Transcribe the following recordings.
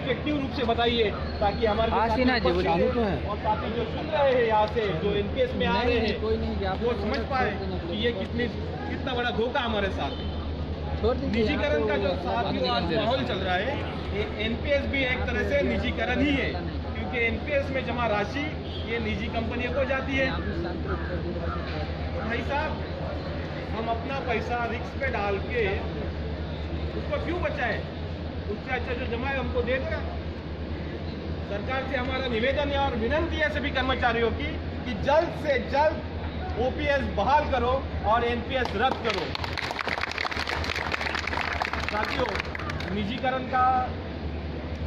Effective रूप से बताइए ताकि हमारे चालू तो है और साथी जो सुन रहे हैं यहाँ से जो एनपीएस में आ रहे हैं वो समझ पाए कि ये कितना बड़ा धोखा हमारे साथ है। निजीकरण का जो साथियों आज माहौल चल रहा है, ये एनपीएस भी एक तरह से निजीकरण ही है, क्योंकि एनपीएस में जमा राशि ये निजी कंपनियों को जाती है। भाई साहब, हम अपना पैसा रिस्क पे डाल के उसको क्यों बचाएं? उससे अच्छा जो जमा है हमको दे देगा। सरकार से हमारा निवेदन है और विनती है सभी कर्मचारियों की कि जल्द से जल्द ओपीएस बहाल करो और एनपीएस रद्द करो। साथियों, निजीकरण का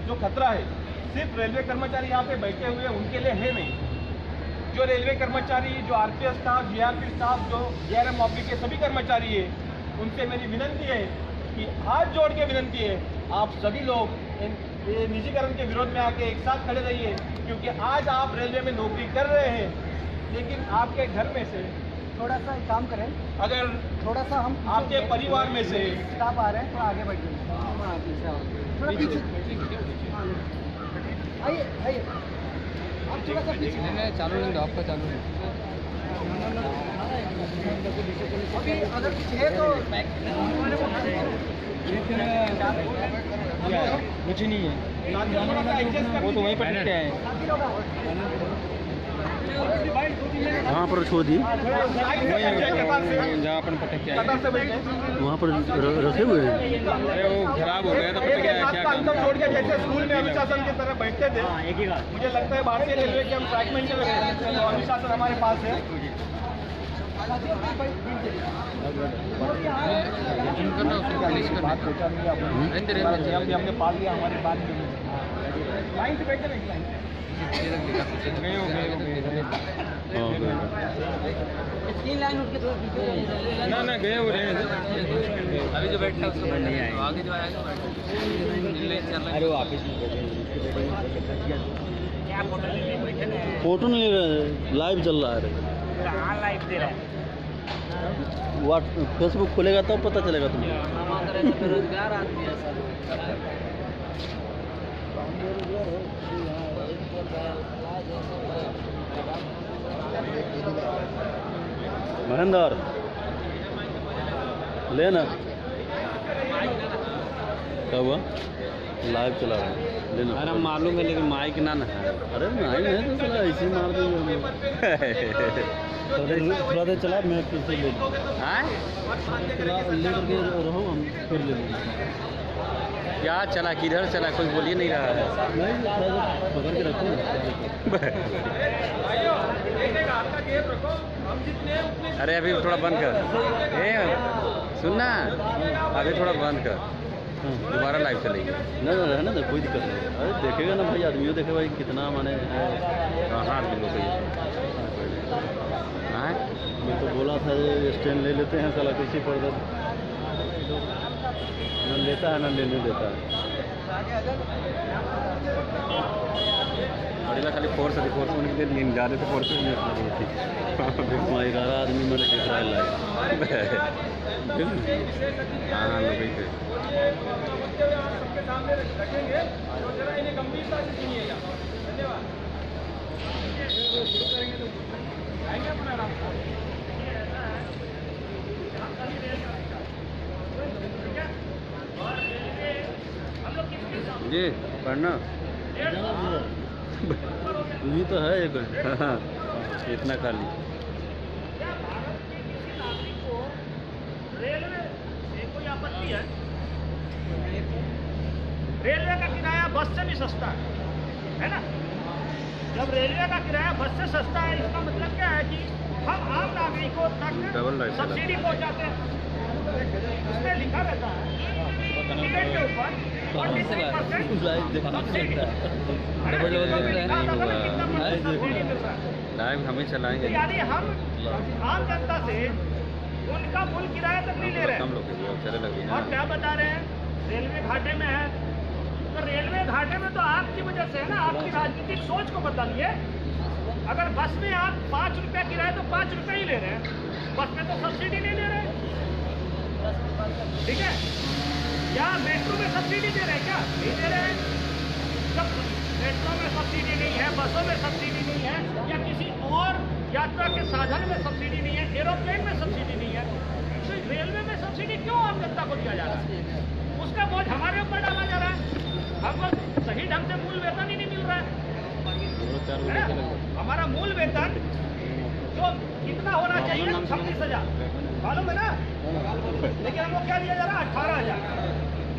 जो खतरा है सिर्फ रेलवे कर्मचारी यहाँ पे बैठे हुए उनके लिए है नहीं। जो रेलवे कर्मचारी, जो आरपीएफ स्टाफ, जीआरपी स्टाफ, जो जेआरएम ऑफिस के सभी कर्मचारी है, उनसे मेरी विनती है कि हाथ जोड़ के विनती है, आप सभी लोग निजीकरण के विरोध में आके एक साथ खड़े रहिए, क्योंकि आज आप रेलवे में नौकरी कर रहे हैं, लेकिन आपके घर में से थोड़ा सा एक काम करें, अगर थोड़ा सा हम आपके परिवार में से स्टाफ आ रहे हैं, थोड़ा आगे बढ़ जाइए, थोड़ा पीछे आइए आइए, आप थोड़ा सा पीछे। चालू नहीं, आपका चालू है अभी अगर कुछ है तो कुछ नहीं है, वो तो वहीं पर टिके हैं। वहाँ पर छोड़ दिए, जहाँ अपन पटक के वहाँ पर रखे हुए हैं। अरे वो खराब हो गया तो पता क्या अंतर छोड़ के जैसे स्कूल में अनुशासन की तरह बैठते थे, मुझे लगता है भारतीय रेलवे के हम फ्रैगमेंट तो अनुशासन हमारे पास है। हमने पाल लिया हमारी बात लाइन से बैठे नहीं, ना ना गए हो रहे अभी जो बैठा है उसको नहीं आए, आगे जो आएगा अरे वो ऑफिस में फोटो नहीं ले रहे, लाइव चल रहा है। कहाँ लाइव दे रहा है? फेसबुक खोलेगा तब पता चलेगा तुम्हें। बेरोजगार आदमी है सर। महेंद्र लेना क्या हुआ, लाइव चला रहा है लेना। अरे मालूम है लेकिन माइक ना है। अरे माइक नहीं तो चला, इसी मार देंगे। थोड़ा देर चला, मैं फिर से ले करके रहो, हम फिर ले लेंगे। क्या चला, किधर चला, कोई बोलिए नहीं रहा है। नहीं, थोड़ा देर पकड़ के रखो। अरे अभी थोड़ा बंद कर, सुनना, अभी थोड़ा बंद कर, दोबारा लाइव चलेगी। नहीं रहना तो कोई दिक्कत नहीं। अरे देखेगा ना भाई, आदमियों देखे भाई कितना माने हाँ बिल्कुल हाँ। मैं तो बोला था ये स्टैंड ले लेते हैं, साला किसी पर न लेता है न लेने देता है। और खाली फोर्स होने के लिए जा रहे थे, फोर्स में हमारी 11 आदमी मैंने देख रहा है लाइव। हाँ लोग थे। जी पढ़ना ये तो है एक। हाँ इतना खाली। रेलवे से कोई आपत्ति है? रेलवे का किराया बस से भी सस्ता है ना? जब रेलवे का किराया बस से सस्ता है, इसका मतलब क्या है कि हम आम नागरिकों तक सब्सिडी पहुंचाते हैं। उसमें लिखा रहता है टिकट के ऊपर 43% लाइव हमें चलाएंगे, यानी हम आम जनता से उनका मूल किराया तक नहीं ले रहे कम लोग चले लगे और क्या बता रहे हैं रेलवे घाटे में है। तो रेलवे घाटे में तो आपकी वजह से है ना, आपकी राजनीतिक सोच को बदलिए। अगर बस में आप 5 रुपया किराया तो 5 रुपये ही ले रहे हैं, बस में तो सब्सिडी नहीं ले रहे हैं, ठीक है? या मेट्रो में सब्सिडी दे रहे हैं क्या? नहीं दे रहे हैं। बसों में सब्सिडी नहीं है या किसी और यात्रा के साधन में सब्सिडी नहीं है, एरोप्लेन में सब्सिडी नहीं है, तो रेलवे में सब्सिडी क्यों आम जनता को दिया जा रहा है? उसका बोझ हमारे ऊपर डाला जा रहा है। हमको सही ढंग से मूल वेतन ही नहीं मिल रहा है। हमारा मूल वेतन जो कितना होना चाहिए 26,000 मालूम है ना, लेकिन हमको क्या दिया जा रहा है 18,000।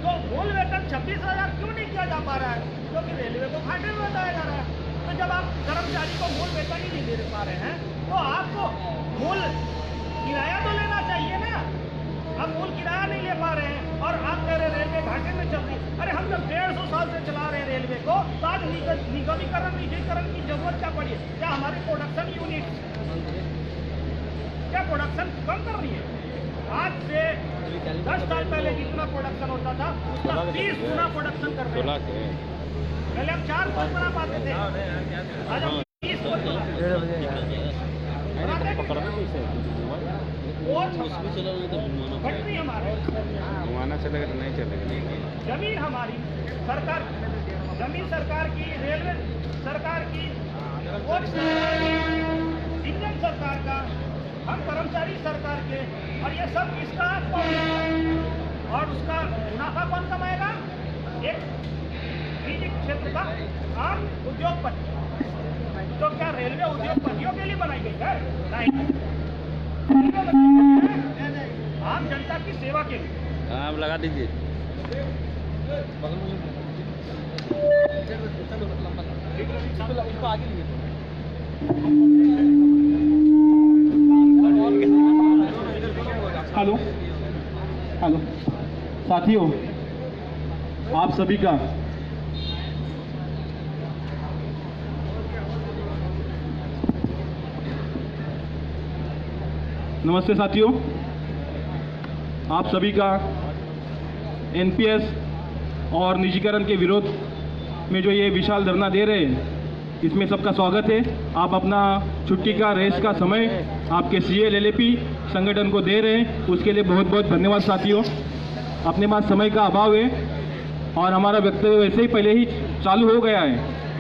तो मूल वेतन 26,000 क्यों नहीं किया जा पा रहा है? क्योंकि रेलवे को घाटे में बताया जा रहा है। तो जब आप कर्मचारी को मूल वेतन ही नहीं दे पा रहे हैं तो आपको मूल किराया तो लेना चाहिए ना। हम मूल किराया नहीं ले पा रहे हैं और आप कह रहे रेलवे घाटे में चल रही है। अरे हम जब 150 साल से चला रहे हैं रेलवे को, तो आज निजीकरण की जरूरत क्या पड़ी है? क्या हमारी प्रोडक्शन यूनिट क्या प्रोडक्शन कम कर रही है? आज से 10 साल पहले जितना प्रोडक्शन होता था उसका 20 गुना प्रोडक्शन कर रहे हैं। पहले हम 4 कोच बना पाते थे, आज हम 20 कोच फैक्ट्री हमारे घुमाना चलेगा तो नहीं चलेगा। जमीन हमारी सरकार, जमीन सरकार की, रेलवे सरकार की, कोच इंजन सरकार का, हम कर्मचारी सरकार के, और ये सब किसका? और उसका मुनाफा कौन कमाएगा? एक निजी क्षेत्र का आम उद्योगपति। तो क्या रेलवे उद्योगपतियों के लिए बनाई गई है? नहीं, आम जनता की सेवा के लिए। हाँ, आप लगा दीजिए। हेलो हेलो साथियों, आप सभी का नमस्ते। साथियों, आप सभी का एनपीएस और निजीकरण के विरोध में जो ये विशाल धरना दे रहे हैं, इसमें सबका स्वागत है। आप अपना छुट्टी का, रेस्ट का समय आपके CLLAP संगठन को दे रहे हैं, उसके लिए बहुत बहुत धन्यवाद। साथियों, अपने पास समय का अभाव है और हमारा वक्तव्य वैसे ही पहले ही चालू हो गया है,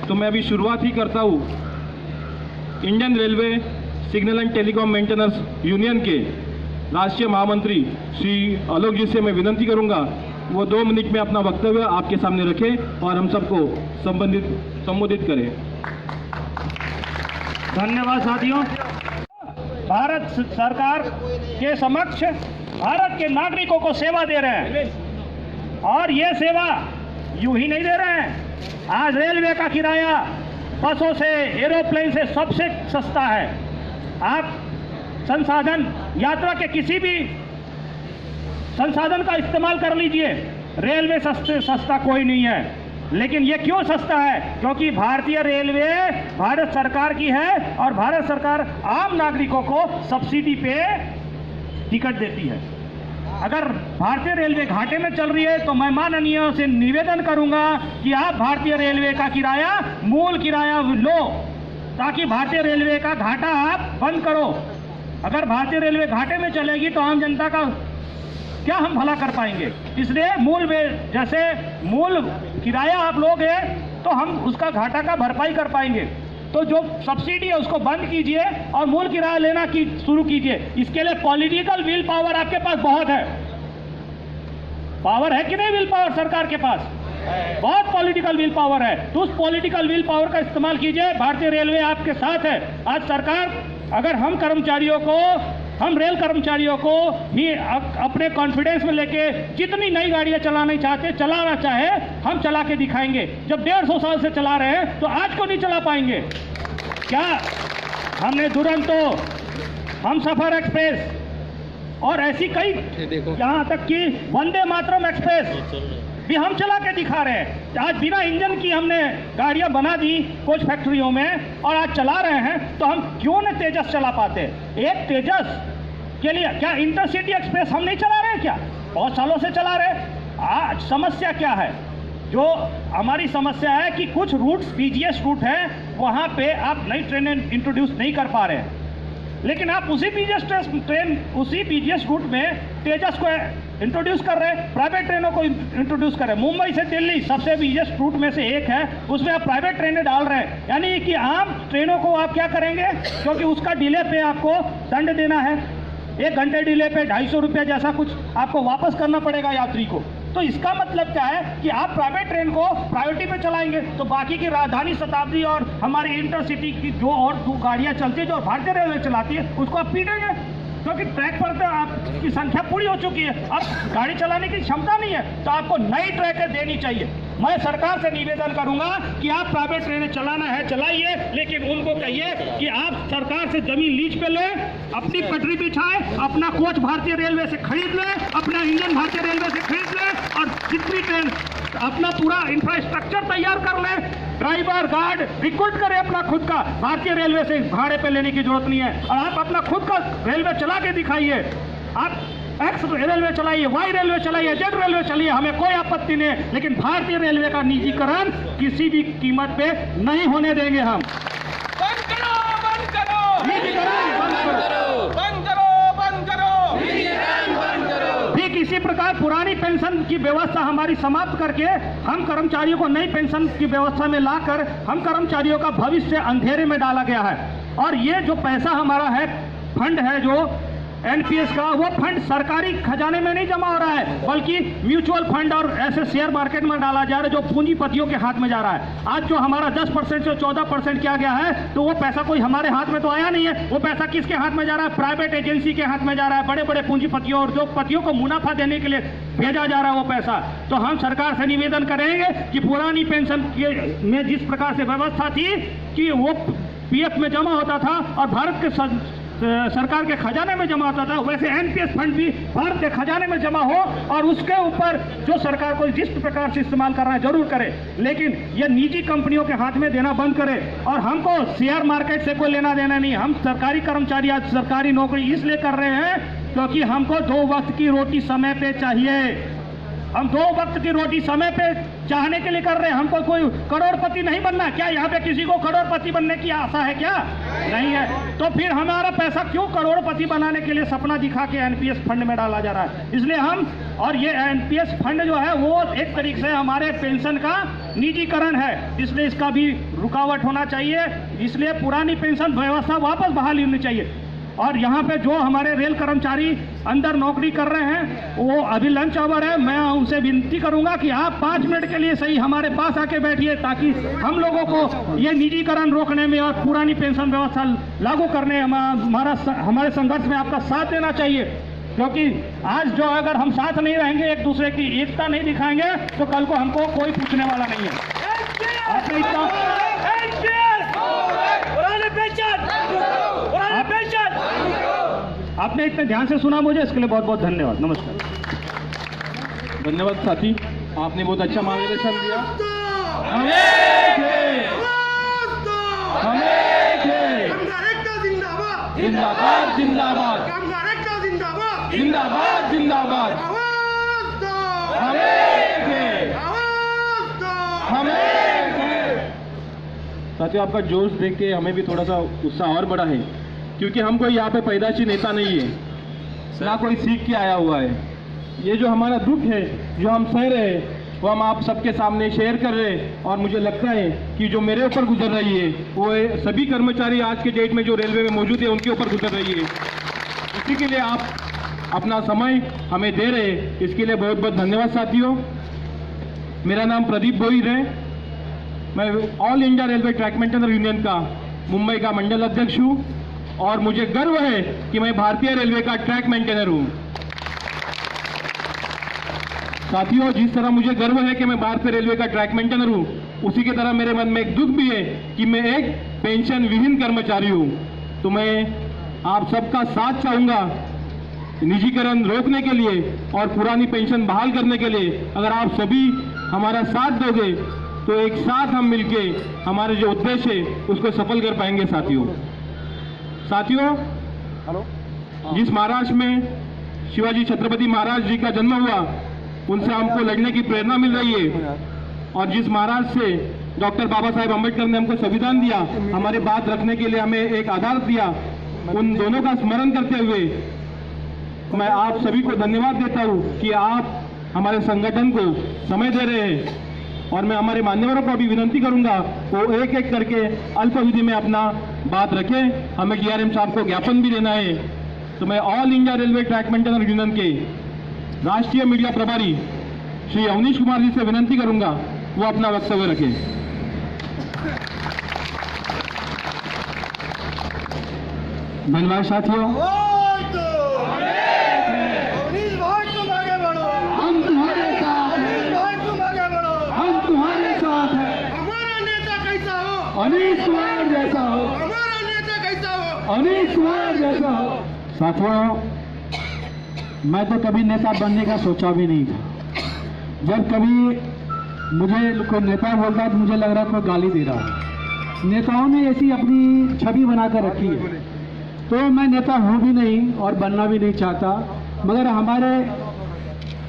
तो मैं अभी शुरुआत ही करता हूँ। Indian railway signal and telecom maintenance union के राष्ट्रीय महामंत्री श्री आलोक जी से मैं विनती करूंगा वो 2 मिनट में अपना वक्तव्य आपके सामने रखें और हम सबको संबोधित करें। धन्यवाद साथियों। भारत सरकार के समक्ष भारत के नागरिकों को सेवा दे रहे हैं और ये सेवा यूं ही नहीं दे रहे हैं। आज रेलवे का किराया बसों से, एरोप्लेन से सबसे सस्ता है। आप संसाधन, यात्रा के किसी भी संसाधन का इस्तेमाल कर लीजिए, रेलवे सस्ता कोई नहीं है। लेकिन ये क्यों सस्ता है? क्योंकि भारतीय रेलवे भारत सरकार की है और भारत सरकार आम नागरिकों को सब्सिडी पे टिकट देती है। अगर भारतीय रेलवे घाटे में चल रही है तो मैं माननीय से निवेदन करूंगा कि आप भारतीय रेलवे का किराया, मूल किराया लो, ताकि भारतीय रेलवे का घाटा आप बंद करो। अगर भारतीय रेलवे घाटे में चलेगी तो आम जनता का क्या हम भला कर पाएंगे? इसलिए जैसे मूल किराया आप लोगे तो हम उसका घाटा का भरपाई कर पाएंगे। तो जो सब्सिडी है उसको बंद कीजिए और मूल किराया लेना शुरू कीजिए। इसके लिए पॉलिटिकल विल पावर आपके पास बहुत है। पावर है कि नहीं? विल पावर सरकार के पास बहुत पॉलिटिकल विल पावर है, तो उस पॉलिटिकल विल पावर का इस्तेमाल कीजिए। भारतीय रेलवे आपके साथ है। आज सरकार, अगर हम रेल कर्मचारियों को ही अपने कॉन्फिडेंस में लेके जितनी नई गाड़ियां चलाना चाहे, हम चला के दिखाएंगे। जब 150 साल से चला रहे हैं तो आज को नहीं चला पाएंगे क्या? हमने दुरंतो, हमसफर एक्सप्रेस और ऐसी कई, यहाँ तक कि वंदे मातरम एक्सप्रेस भी हम चला के दिखा रहे हैं। आज बिना इंजन की हमने गाड़ियां बना दी कोच फैक्ट्रियों में और आज चला रहे हैं, तो हम क्यों न तेजस चला पाते? एक तेजस के लिए क्या इंटरसिटी एक्सप्रेस हम नहीं चला रहे क्या? बहुत सालों से चला रहे। आज समस्या क्या है? जो हमारी समस्या है कि कुछ रूट्स पीजीएस रूट है, वहाँ पे आप नई ट्रेनें इंट्रोड्यूस नहीं कर पा रहे हैं। लेकिन आप उसी पीजीएस रूट में तेजस को इंट्रोड्यूस कर रहे हैं, प्राइवेट ट्रेनों को इंट्रोड्यूस कर रहे हैं। मुंबई से दिल्ली सबसे बिगेस्ट रूट में से एक है, उसमें आप प्राइवेट ट्रेनें डाल रहे हैं, यानी कि आम ट्रेनों को आप क्या करेंगे, क्योंकि उसका डिले पे आपको दंड देना है, 1 घंटे डिले पे 250 रुपये जैसा कुछ आपको वापस करना पड़ेगा यात्री को। तो इसका मतलब क्या है कि आप प्राइवेट ट्रेन को प्रायोरिटी पे चलाएंगे तो बाकी की राजधानी शताब्दी और हमारी इंटरसिटी की जो और 2 गाड़ियाँ चलती है जो भारतीय रेलवे चलाती है उसको आप पीटेंगे, क्योंकि ट्रैक पर तो आपकी संख्या पूरी हो चुकी है, अब गाड़ी चलाने की क्षमता नहीं है, तो आपको नई ट्रैकें देनी चाहिए। मैं सरकार से निवेदन करूंगा कि आप प्राइवेट ट्रेनें चलाना है चलाइए, लेकिन उनको कहिए कि आप सरकार से जमीन लीज पे लें, अपनी पटरी बिछाए, अपना कोच भारतीय रेलवे से खरीद लें, अपना इंजन भारतीय रेलवे से खरीद लें और जितनी ट्रेन अपना पूरा इंफ्रास्ट्रक्चर तैयार कर लें, ड्राइवर गार्ड रिक्रूट करें अपना खुद का, भारतीय रेलवे से भाड़े पे लेने की जरूरत नहीं है, और आप अपना खुद का रेलवे चला के दिखाइए। आप एक्स रेलवे चलाइए, वाई रेलवे चलाइए, जेड रेलवे चलाइए, हमें कोई आपत्ति नहीं है, लेकिन भारतीय रेलवे का निजीकरण किसी भी कीमत पे नहीं होने देंगे हम। बंद करो, बंद करो, निजीकरण बंद करो, बंद करो, बंद करो, निजीकरण बंद करो। ठीक इसी प्रकार पुरानी पेंशन की व्यवस्था हमारी समाप्त करके हम कर्मचारियों को नई पेंशन की व्यवस्था में लाकर हम कर्मचारियों का भविष्य अंधेरे में डाला गया है। और ये जो पैसा हमारा है, फंड है जो एनपीएस का, वो फंड सरकारी खजाने में नहीं जमा हो रहा है, बल्कि म्यूचुअल फंड और ऐसे शेयर मार्केट में डाला जा रहा है जो पूंजीपतियों के हाथ में जा रहा है। आज जो हमारा 10% से 14% किया गया है, तो वो पैसा कोई हमारे हाथ में तो आया नहीं है, वो पैसा किसके हाथ में जा रहा है, प्राइवेट एजेंसी के हाथ में जा रहा है, बड़े बड़े पूंजीपतियों और उद्योगपतियों को मुनाफा देने के लिए भेजा जा रहा है वो पैसा। तो हम सरकार से निवेदन करेंगे कि पुरानी पेंशन में जिस प्रकार से व्यवस्था थी कि वो पीएफ में जमा होता था और भारत के सरकार के खजाने में जमा होता था, वैसे एनपीएस फंड भी भारत के खजाने में जमा हो और उसके ऊपर जो सरकार को जिस प्रकार से इस्तेमाल करना है जरूर करे, लेकिन ये निजी कंपनियों के हाथ में देना बंद करे। और हमको शेयर मार्केट से कोई लेना देना नहीं, हम सरकारी कर्मचारी आज सरकारी नौकरी इसलिए कर रहे हैं क्योंकि हमको 2 वक्त की रोटी समय पे चाहिए। हम 2 वक्त की रोटी समय पे चाहने के लिए कर रहे हैं, हमको कोई करोड़पति नहीं बनना। क्या यहाँ पे किसी को करोड़पति बनने की आशा है क्या? नहीं है। तो फिर हमारा पैसा क्यों करोड़पति बनाने के लिए सपना दिखा के एनपीएस फंड में डाला जा रहा है? इसलिए हम, और ये एनपीएस फंड जो है वो एक तरीके से हमारे पेंशन का निजीकरण है, इसलिए इसका भी रुकावट होना चाहिए। इसलिए पुरानी पेंशन व्यवस्था वापस बहाली होनी चाहिए। और यहाँ पे जो हमारे रेल कर्मचारी अंदर नौकरी कर रहे हैं, वो अभी लंच आवर है, मैं उनसे विनती करूंगा कि आप 5 मिनट के लिए सही हमारे पास आके बैठिए, ताकि हम लोगों को ये निजीकरण रोकने में और पुरानी पेंशन व्यवस्था लागू करने हमारे संघर्ष में आपका साथ देना चाहिए। क्योंकि आज जो अगर हम साथ नहीं रहेंगे, एक दूसरे की एकता नहीं दिखाएंगे, तो कल को हमको कोई पूछने वाला नहीं है। आपने इतने ध्यान से सुना मुझे, इसके लिए बहुत बहुत धन्यवाद। नमस्कार। धन्यवाद साथी, आपने बहुत अच्छा मार्गदर्शन दिया। जिंदाबाद जिंदाबाद जिंदाबाद जिंदाबाद। साथियों, आपका जोश देख के हमें भी थोड़ा सा उत्साह और बढ़ा है, क्योंकि हम कोई यहाँ पे पैदाशी नेता नहीं है, ना कोई सीख के आया हुआ है। ये जो हमारा दुख है, जो हम सह रहे हैं, वो हम आप सबके सामने शेयर कर रहे हैं। और मुझे लगता है कि जो मेरे ऊपर गुजर रही है, वो सभी कर्मचारी आज के डेट में जो रेलवे में मौजूद है उनके ऊपर गुजर रही है। इसी के लिए आप अपना समय हमें दे रहे हैं, इसके लिए बहुत बहुत धन्यवाद साथियों। मेरा नाम प्रदीप बोईर है, मैं all India railway track maintainer union का मुंबई का मंडल अध्यक्ष हूँ, और मुझे गर्व है कि मैं भारतीय रेलवे का ट्रैक मेंटेनर हूँ। साथियों, जिस तरह मुझे गर्व है कि मैं भारतीय रेलवे का ट्रैक मेंटेनर हूँ, उसी की तरह मेरे मन में एक दुख भी है कि मैं एक पेंशन विहीन कर्मचारी हूँ। तो मैं आप सबका साथ चाहूँगा निजीकरण रोकने के लिए और पुरानी पेंशन बहाल करने के लिए। अगर आप सभी हमारा साथ दोगे तो एक साथ हम मिलके हमारे जो उद्देश्य है उसको सफल कर पाएंगे। साथियों, जिस महाराष्ट्र में शिवाजी छत्रपति महाराज जी का जन्म हुआ, उनसे हमको लड़ने की प्रेरणा मिल रही है। और जिस महाराष्ट्र से डॉक्टर बाबा साहेब अम्बेडकर ने हमको संविधान दिया, हमारी बात रखने के लिए हमें एक आधार दिया, उन दोनों का स्मरण करते हुए मैं आप सभी को धन्यवाद देता हूं कि आप हमारे संगठन को समय दे रहे हैं, और मैं हमारे मान्यवरों को भी विनंती करूंगा वो एक एक करके अल्पावधि में अपना बात रखें। हमें DRM साहब को ज्ञापन भी देना है, तो मैं all India railway track maintenance union के राष्ट्रीय मीडिया प्रभारी श्री अवनीश कुमार जी से विनंती करूंगा वो अपना वक्तव्य रखें। धन्यवाद साथियों। हम तुम्हारे साथ हैं, हम तुम्हारे साथ हैं। हमारा नेता कैसा हो, अनीश कुमार जैसा हो, हमारा नेता कैसा हो, अनीश कुमार जैसा हो। साथियों, मैं तो कभी नेता बनने का सोचा भी नहीं था। जब कभी मुझे कोई नेता बोलता तो मुझे लग रहा कोई गाली दे रहा है। नेताओं ने ऐसी अपनी छवि बनाकर रखी है, तो मैं नेता हूँ भी नहीं और बनना भी नहीं चाहता, मगर हमारे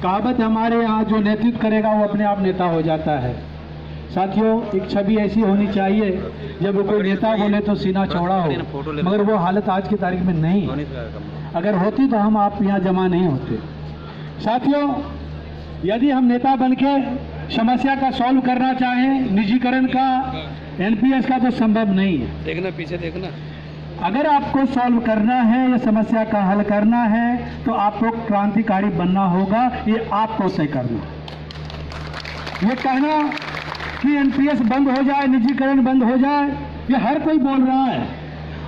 कहावत हमारे यहाँ जो नेतृत्व करेगा वो अपने आप नेता हो जाता है। साथियों, एक छवि ऐसी होनी चाहिए जब वो कोई नेता बोले तो सीना चौड़ा हो, मगर वो हालत आज की तारीख में नहीं। अगर होती तो हम आप यहाँ जमा नहीं होते। साथियों, यदि हम नेता बनके समस्या का सॉल्व करना चाहें, निजीकरण का, NPS का, तो संभव नहीं है। देखना पीछे देखना। अगर आपको सॉल्व करना है या समस्या का हल करना है तो आपको क्रांतिकारी बनना होगा, ये आपको तय करना। ये कहना कि NPS बंद हो जाए, निजीकरण बंद हो जाए, ये हर कोई बोल रहा है।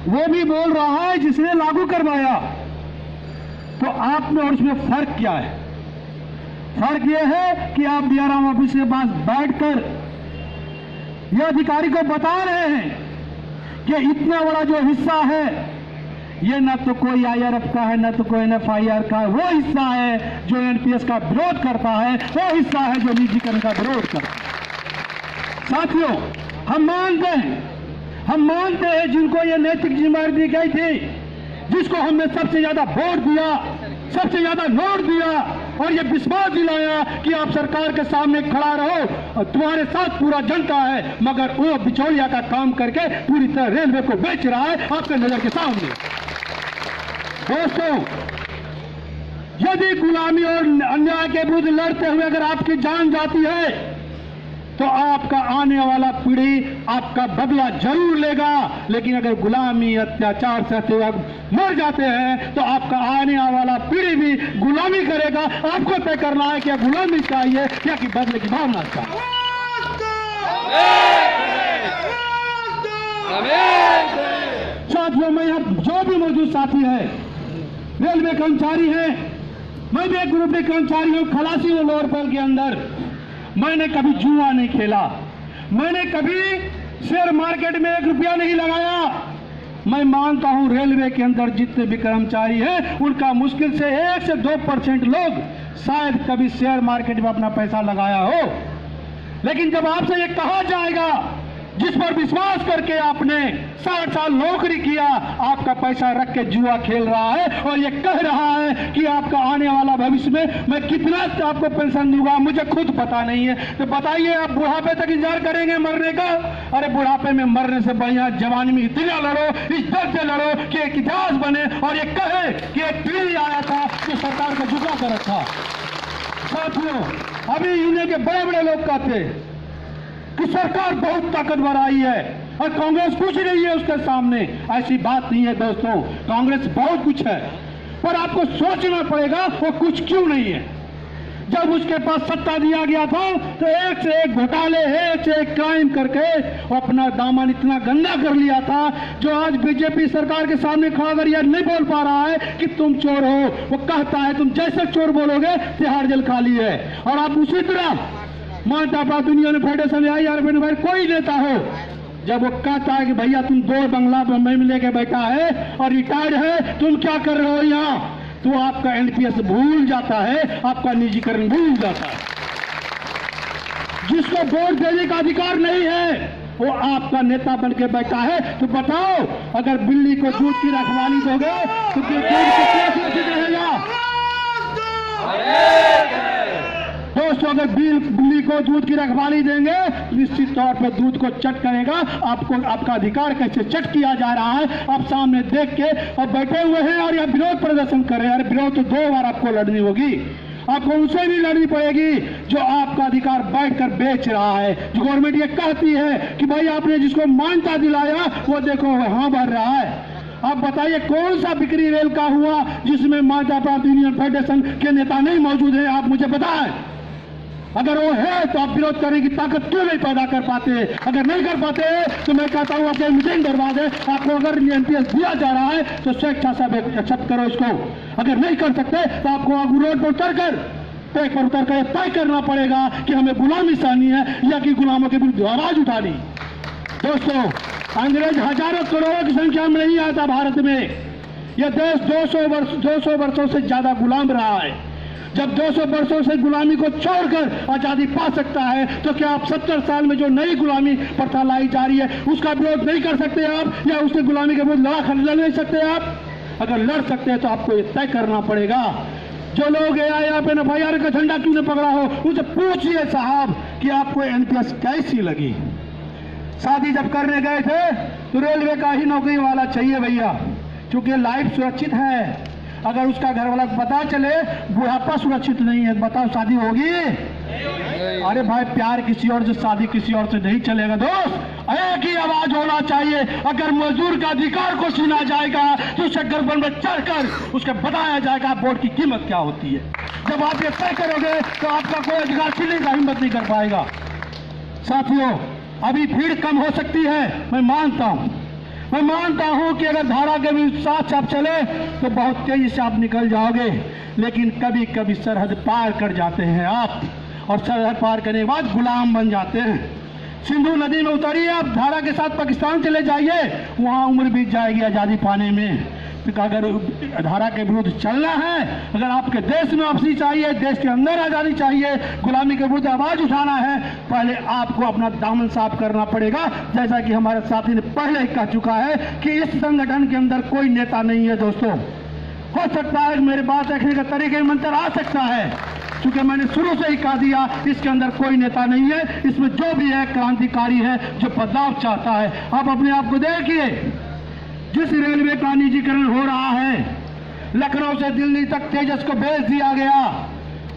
वो भी बोल रहा है जिसने लागू करवाया। तो आप में और उसमें फर्क क्या है? फर्क ये है कि आप DRM ऑफिस के पास बैठकर ये अधिकारी को बता रहे हैं कि इतना बड़ा जो हिस्सा है ये न तो कोई IRF का है, न तो कोई NFIR का है। वो हिस्सा है जो NPS का विरोध करता है, वो हिस्सा है जो निजीकरण का विरोध करता है। साथियों, हम मानते हैं जिनको ये नैतिक जिम्मेदारी दी गई थी, जिसको हमने सबसे ज्यादा वोट दिया, सबसे ज्यादा नोट दिया और ये विश्वास दिलाया कि आप सरकार के सामने खड़ा रहो और तुम्हारे साथ पूरा जनता है, मगर वो बिचौलिया का काम करके पूरी तरह रेलवे को बेच रहा है आपके नजर के सामने। दोस्तों, यदि गुलामी और अन्याय के विरुद्ध लड़ते हुए अगर आपकी जान जाती है तो आपका आने वाला पीढ़ी आपका बदला जरूर लेगा, लेकिन अगर गुलामी अत्याचार सहते हुए मर जाते हैं तो आपका आने वाला पीढ़ी भी गुलामी करेगा। आपको तय करना है कि गुलामी चाहिए या कि बदले की भावना चाहिए। साथियों, मैं यहाँ जो भी मौजूद साथी है, रेलवे कर्मचारी है, मैं भी एक ग्रुप में कर्मचारी हूँ, खलासी हूँ लोअर पेल के अंदर। मैंने कभी जुआ नहीं खेला, मैंने कभी शेयर मार्केट में 1 रुपया नहीं लगाया। मैं मानता हूं रेलवे के अंदर जितने भी कर्मचारी हैं उनका मुश्किल से 1 से 2% लोग शायद कभी शेयर मार्केट में अपना पैसा लगाया हो। लेकिन जब आपसे ये कहा जाएगा, जिस पर विश्वास करके आपने 60 साल नौकरी किया, आपका पैसा रख के जुआ खेल रहा है और ये कह रहा है कि आपका आने वाला भविष्य में मैं कितना आपको पेंशन दूंगा मुझे खुद पता नहीं है, तो बताइए आप बुढ़ापे तक इंतजार करेंगे मरने का? अरे बुढ़ापे में मरने से बढ़िया जवानी में इतना लड़ो, इस दर्द से लड़ो कि एक इतिहास बने और ये कहे कि एक पीढ़ी आया था जो सरकार को झुका कर रखा। साथियों, अभी यूनियन के बड़े बड़े लोग कहते कि सरकार बहुत ताकतवर आई है और कांग्रेस कुछ नहीं है उसके सामने। ऐसी बात नहीं है दोस्तों, कांग्रेस बहुत कुछ है, पर आपको सोचना पड़ेगा वो कुछ क्यों नहीं है। जब उसके पास सत्ता दिया गया था तो एक से एक घोटाले, एक से एक क्राइम करके अपना दामन इतना गंदा कर लिया था जो आज बीजेपी सरकार के सामने खड़ा कर यह नहीं बोल पा रहा है कि तुम चोर हो। वो कहता है तुम जैसे चोर बोलोगे तिहाड़ जेल खाली है। और आप उसी तरह मानता दुनिया ने फेडरेशन आई यार भाई कोई नेता हो, जब वो कहता है कि भैया तुम 2 बंगला बम्बई में लेके बैठा है और रिटायर्ड है, तुम क्या कर रहे हो यहाँ, तो आपका NPS भूल जाता है, आपका निजीकरण भूल जाता है। जिसको वोट देने का अधिकार नहीं है वो आपका नेता बन के बैठा है। तो बताओ, अगर बिल्ली को दूध की रखवाली दोगे तो दूध को कैसे रहेगा? दोस्तों अगर बिल्ली को दूध की रखवाली देंगे निश्चित तौर पर दूध को चट करेगा। आपको आपका अधिकार कैसे चट किया जा रहा है आप सामने देख के अब बैठे हुए हैं और यह विरोध प्रदर्शन कर रहे हैं। अरे विरोध तो 2 बार आपको लड़नी होगी, आपको उनसे भी लड़नी पड़ेगी जो आपका अधिकार बैठकर बेच रहा है। जो गवर्नमेंट ये कहती है कि भाई आपने जिसको मान्यता दिलाया वो देखो हाँ भर रहा है। आप बताइए कौन सा बिक्री रेल का हुआ जिसमें मान्यता प्राप्त यूनियन फेडरेशन के नेता नहीं मौजूद है? आप मुझे बताएं। अगर वो है तो आप विरोध करने की ताकत क्यों नहीं पैदा कर पाते? अगर नहीं कर पाते तो मैं कहता हूं आपकी मीटिंग बर्बाद है। आपको अगर एनपीएस दिया जा रहा है तो स्वेच्छा से एक्सेप्ट करो इसको। अगर नहीं कर सकते तो आपको रोड पर उतर कर पैक पर उतर कर तय करना पड़ेगा कि हमें गुलामी सहनी है या कि गुलामों के विरुद्ध आवाज उठानी। दोस्तों अंग्रेज हजारों करोड़ों की संख्या में नहीं आता भारत में। यह देश 200 वर्षों से ज्यादा गुलाम रहा है। जब 200 वर्षों से गुलामी को छोड़कर आजादी पा सकता है तो क्या आप 70 साल में जो नई गुलामी प्रथा लाई जा रही है उसका विरोध नहीं कर सकते आप? या उसके गुलामी के विरुद्ध लड़ नहीं सकते आप? अगर लड़ सकते हैं तो आपको ये तय करना पड़ेगा। जो लोग AIFNFIR का झंडा क्यों नहीं पकड़ा हो उनसे पूछिए साहब कि आपको एनपीएस कैसी लगी। शादी जब करने गए थे तो रेलवे का ही नौकरी वाला चाहिए भैया, क्योंकि लाइफ सुरक्षित है। अगर उसका घर वाला को पता चले बुढ़ापा सुरक्षित नहीं है, बताओ शादी होगी? अरे भाई प्यार किसी और से, शादी किसी और से नहीं चलेगा। दोस्त एक ही आवाज होना चाहिए। अगर मजदूर का अधिकार को छीना जाएगा तो उसे गर्दन में चढ़कर उसके बताया जाएगा वोट की कीमत क्या होती है। जब आप ये तय करोगे तो आपका कोई अधिकार छीनने का हिम्मत नहीं कर पाएगा। साथियों अभी भीड़ कम हो सकती है, मैं मानता हूं कि अगर धारा के भी साथ साथ चले तो बहुत तेजी से आप निकल जाओगे। लेकिन कभी कभी सरहद पार कर जाते हैं आप, और सरहद पार करने के बाद गुलाम बन जाते हैं। सिंधु नदी में उतरिए आप, धारा के साथ पाकिस्तान चले जाइए, वहां उम्र बीत जाएगी आजादी पाने में। अगर धारा के विरुद्ध चलना है, अगर आपके देश में वापसी चाहिए, देश के अंदर आजादी चाहिए, गुलामी के विरुद्ध आवाज उठाना है, पहले आपको अपना दामन साफ करना पड़ेगा। जैसा कि हमारे साथी ने पहले ही कह चुका है कि इस संगठन के अंदर कोई नेता नहीं है। दोस्तों हो सकता है मेरे बात रखने का तरीके में अंतर आ सकता है, क्योंकि मैंने शुरू से ही कह दिया इसके अंदर कोई नेता नहीं है। इसमें जो भी है क्रांतिकारी है जो बदलाव चाहता है। आप अपने आप को देखिए, जिस रेलवे का निजीकरण हो रहा है, लखनऊ से दिल्ली तक तेजस को भेज दिया गया।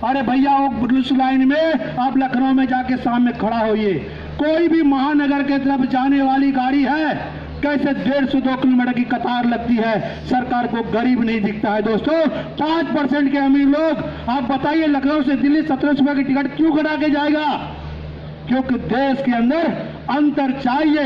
अरे भैया वो पुलिस लाइन में आप लखनऊ में जाके सामने खड़ा होइए, कोई भी महानगर के तरफ जाने वाली गाड़ी है कैसे 1.5 से 2 किलोमीटर की कतार लगती है। सरकार को गरीब नहीं दिखता है। दोस्तों 5% के अमीर लोग, आप बताइए लखनऊ से दिल्ली 1700 रुपए की टिकट क्यों कटा के जाएगा? क्योंकि देश के अंदर अंतर चाहिए।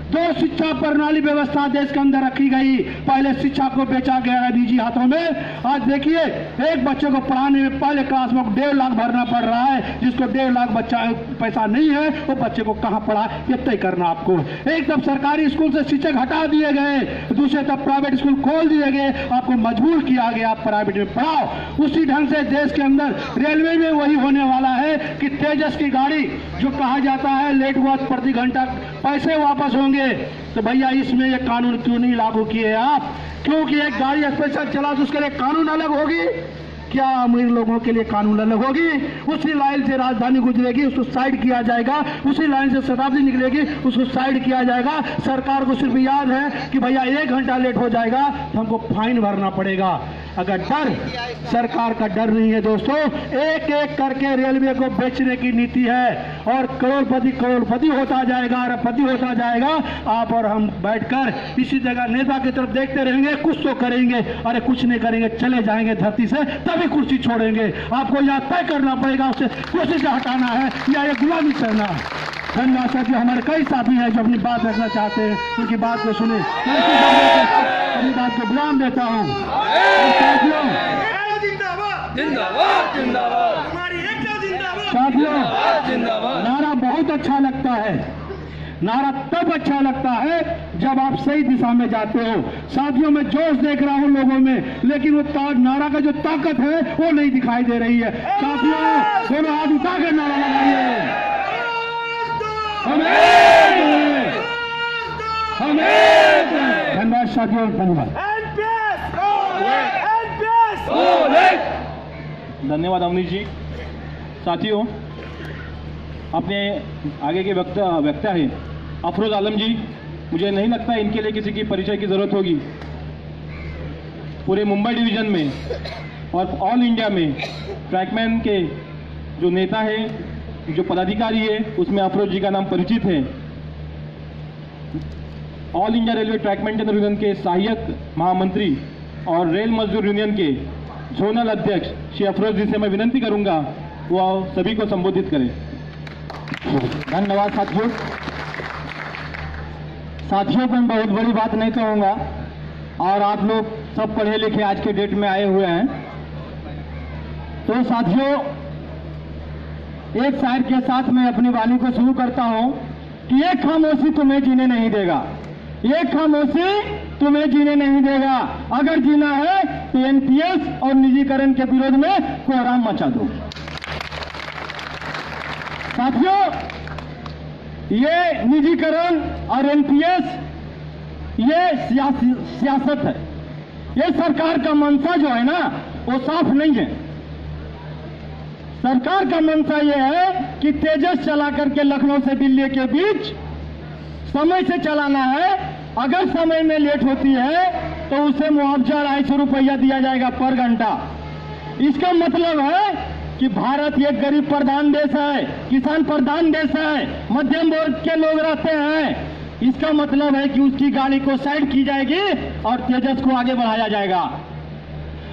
2 शिक्षा प्रणाली व्यवस्था देश के अंदर रखी गई। पहले शिक्षा को बेचा गया है निजी हाथों में। आज देखिए एक बच्चे को पढ़ाने में पहले क्लास में 1.5 लाख भरना पड़ रहा है। जिसको 1.5 लाख बच्चा पैसा नहीं है वो बच्चे को कहाँ पढ़ा ये तय करना आपको। एक तब सरकारी स्कूल से शिक्षक हटा दिए गए, दूसरे तब प्राइवेट स्कूल खोल दिए गए, आपको मजबूर किया गया आप प्राइवेट में पढ़ाओ। उसी ढंग से देश के अंदर रेलवे में वही होने वाला है कि तेजस की गाड़ी जो कहा जाता है लेट हुआ प्रति घंटा पैसे वापस होंगे। तो भैया इसमें ये कानून क्यों नहीं लागू किए आप? क्योंकि एक गाड़ी स्पेशल चला तो उसके लिए कानून अलग होगी, क्या अमीर लोगों के लिए कानून अलग होगी? उसी लाइन से राजधानी गुजरेगी उसको साइड किया जाएगा, उसी लाइन से शताब्दी निकलेगी उसको साइड किया जाएगा। सरकार को सिर्फ याद है कि भैया 1 घंटा लेट हो जाएगा तो हमको फाइन भरना पड़ेगा। अगर डर सरकार का डर नहीं है दोस्तों, एक एक करके रेलवे को बेचने की नीति है और करोड़पति होता जाएगा, अरबपति होता जाएगा। आप और हम बैठकर इसी जगह नेता की तरफ देखते रहेंगे, कुछ तो करेंगे, अरे कुछ नहीं करेंगे, चले जाएंगे धरती से, तभी कुर्सी छोड़ेंगे। आपको यह तय करना पड़ेगा उसे कुर्सी से हटाना है या ये गुलामी करना है। धन्यवाद साथियों। हमारे कई साथी हैं जो अपनी बात रखना चाहते हैं, उनकी बात को सुने। अपनी बात को विराम देता हूँ। साथियों नारा बहुत अच्छा लगता है, नारा तब अच्छा लगता है जब आप सही दिशा में जाते हो। साथियों मैं जोश देख रहा हूं लोगों में, लेकिन वो नारा का जो ताकत है वो नहीं दिखाई दे रही है। साथियों दोनों हाथ उठाकर नारा लगाइए। धन्यवाद साथियों, धन्यवाद। धन्यवाद अवनीश जी। साथियों, अपने आगे के वक्ता है अफरोज आलम जी। मुझे नहीं लगता इनके लिए किसी की परिचय की ज़रूरत होगी। पूरे मुंबई डिवीज़न में और ऑल इंडिया में ट्रैकमैन के जो नेता है, जो पदाधिकारी है, उसमें अफरोज जी का नाम परिचित है। All India railway track maintainer union के सहायक महामंत्री और रेल मजदूर यूनियन के जोनल अध्यक्ष श्री अफरोज जी से मैं विनंती करूंगा वह सभी को संबोधित करें। धन्यवाद साथियों। साथियों, मैं बहुत बड़ी बात नहीं कहूँगा और आप लोग सब पढ़े लिखे आज के डेट में आए हुए हैं। तो साथियों, एक शायर के साथ मैं अपनी वाणी को शुरू करता हूँ कि एक खामोशी तुम्हें जीने नहीं देगा, एक खामोशी तुम्हें जीने नहीं देगा। अगर जीना है तो एनपीएस और निजीकरण के विरोध में कोहराम मचा दो। साथियों, ये निजीकरण और एनपीएस ये सियासत है। ये सरकार का मंशा जो है ना, वो साफ नहीं है। सरकार का मंशा ये है कि तेजस चला करके लखनऊ से दिल्ली के बीच समय से चलाना है। अगर समय में लेट होती है तो उसे मुआवजा 250 रुपया दिया जाएगा पर घंटा। इसका मतलब है कि भारत एक गरीब प्रधान देश है, किसान प्रधान देश है, मध्यम वर्ग के लोग रहते हैं। इसका मतलब है कि उसकी गाड़ी को साइड की जाएगी और तेजस को आगे बढ़ाया जाएगा।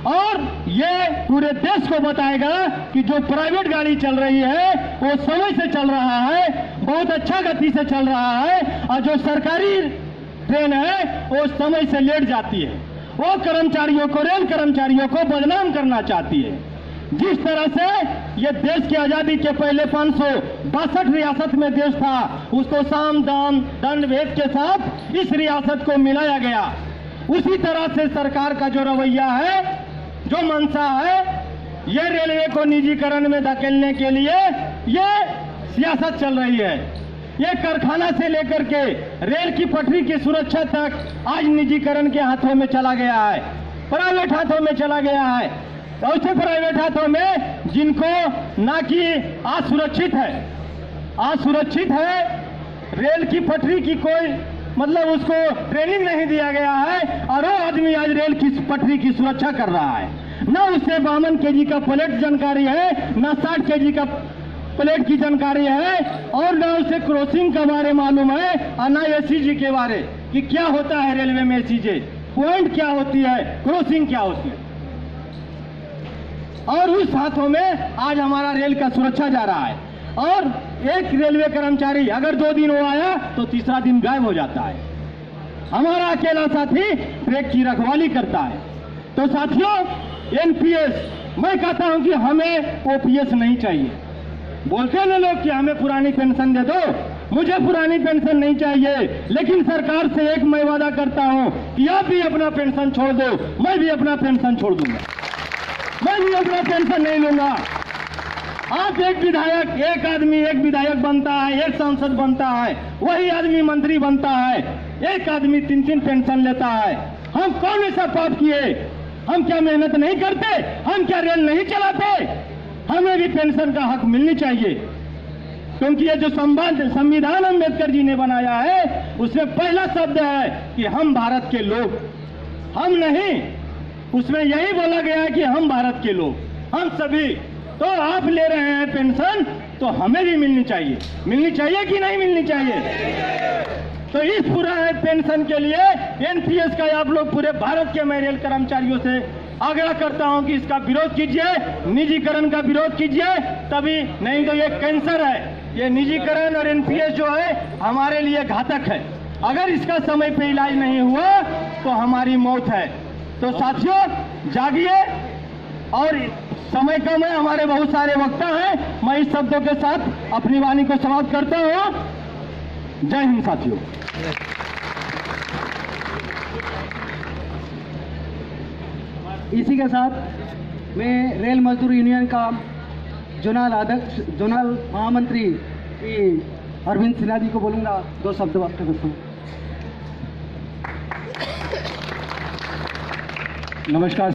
और ये पूरे देश को बताएगा कि जो प्राइवेट गाड़ी चल रही है वो समय से चल रहा है, बहुत अच्छा गति से चल रहा है, और जो सरकारी ट्रेन है वो समय से लेट जाती है। वो कर्मचारियों को, रेल कर्मचारियों को बदनाम करना चाहती है। जिस तरह से ये देश की आजादी के पहले 562 रियासत में देश था, उसको साम दाम दंड भेद के साथ इस रियासत को मिलाया गया। उसी तरह से सरकार का जो रवैया है, जो मंशा है, ये रेलवे को निजीकरण में धकेलने के लिए ये सियासत चल रही है। ये कारखाना से लेकर के रेल की पटरी की सुरक्षा तक आज निजीकरण के हाथों में चला गया है, प्राइवेट हाथों में चला गया है। ऐसे प्राइवेट हाथों में जिनको ना कि असुरक्षित है, रेल की पटरी की कोई मतलब उसको ट्रेनिंग नहीं दिया गया है, और वो आदमी आज रेल की पटरी की सुरक्षा कर रहा है। ना उसे 52 केजी का प्लेट जानकारी है, ना 60 केजी का प्लेट की जानकारी है, और ना उसे क्रॉसिंग के बारे मालूम है, और ना एसीजी के बारे कि क्या होता है रेलवे में, एसीजी पॉइंट क्या होती है, क्रॉसिंग क्या होती है। और उस हाथों में आज हमारा रेल का सुरक्षा जा रहा है। और एक रेलवे कर्मचारी अगर 2 दिन वो आया तो तीसरा दिन गायब हो जाता है। हमारा अकेला साथी ट्रैक की रखवाली करता है। तो साथियों, एनपीएस, मैं कहता हूं कि हमें ओपीएस नहीं चाहिए। बोलते हैं लोग कि हमें पुरानी पेंशन दे दो, मुझे पुरानी पेंशन नहीं चाहिए, लेकिन सरकार से एक मैं वादा करता हूं कि आप भी अपना पेंशन छोड़ दो, मैं भी अपना पेंशन छोड़ दूंगा। मैं भी अपना पेंशन नहीं लूंगा। आप एक आदमी एक विधायक बनता है, एक सांसद बनता है, वही आदमी मंत्री बनता है, एक आदमी 3-3 पेंशन लेता है। हम कौन ऐसा पाप किए? हम क्या मेहनत नहीं करते? हम क्या रेल नहीं चलाते? हमें भी पेंशन का हक मिलनी चाहिए, क्योंकि ये जो संविधान अम्बेडकर जी ने बनाया है उसमें पहला शब्द है कि हम भारत के लोग, हम नहीं, उसमें यही बोला गया है कि हम भारत के लोग, हम सभी। तो आप ले रहे हैं पेंशन तो हमें भी मिलनी चाहिए। मिलनी चाहिए कि नहीं मिलनी चाहिए? तो इस पूरा पेंशन के लिए एनपीएस का आप लोग पूरे भारत के मैं रेल कर्मचारियों से आग्रह करता हूं कि इसका विरोध कीजिए, निजीकरण का विरोध कीजिए, तभी नहीं तो ये कैंसर है। ये निजीकरण और एनपीएस जो है हमारे लिए घातक है। अगर इसका समय पे इलाज नहीं हुआ तो हमारी मौत है। तो साथियों, जागिए, और समय कम है, हमारे बहुत सारे वक्ता हैं। मैं इस शब्दों के साथ अपनी वाणी को समाप्त करता हूं। जय हिंद साथियों। इसी के साथ मैं रेल मजदूर यूनियन का जोनल महामंत्री अरविंद सिन्हा जी को बोलूंगा 2 शब्द वास्तव में। नमस्कार।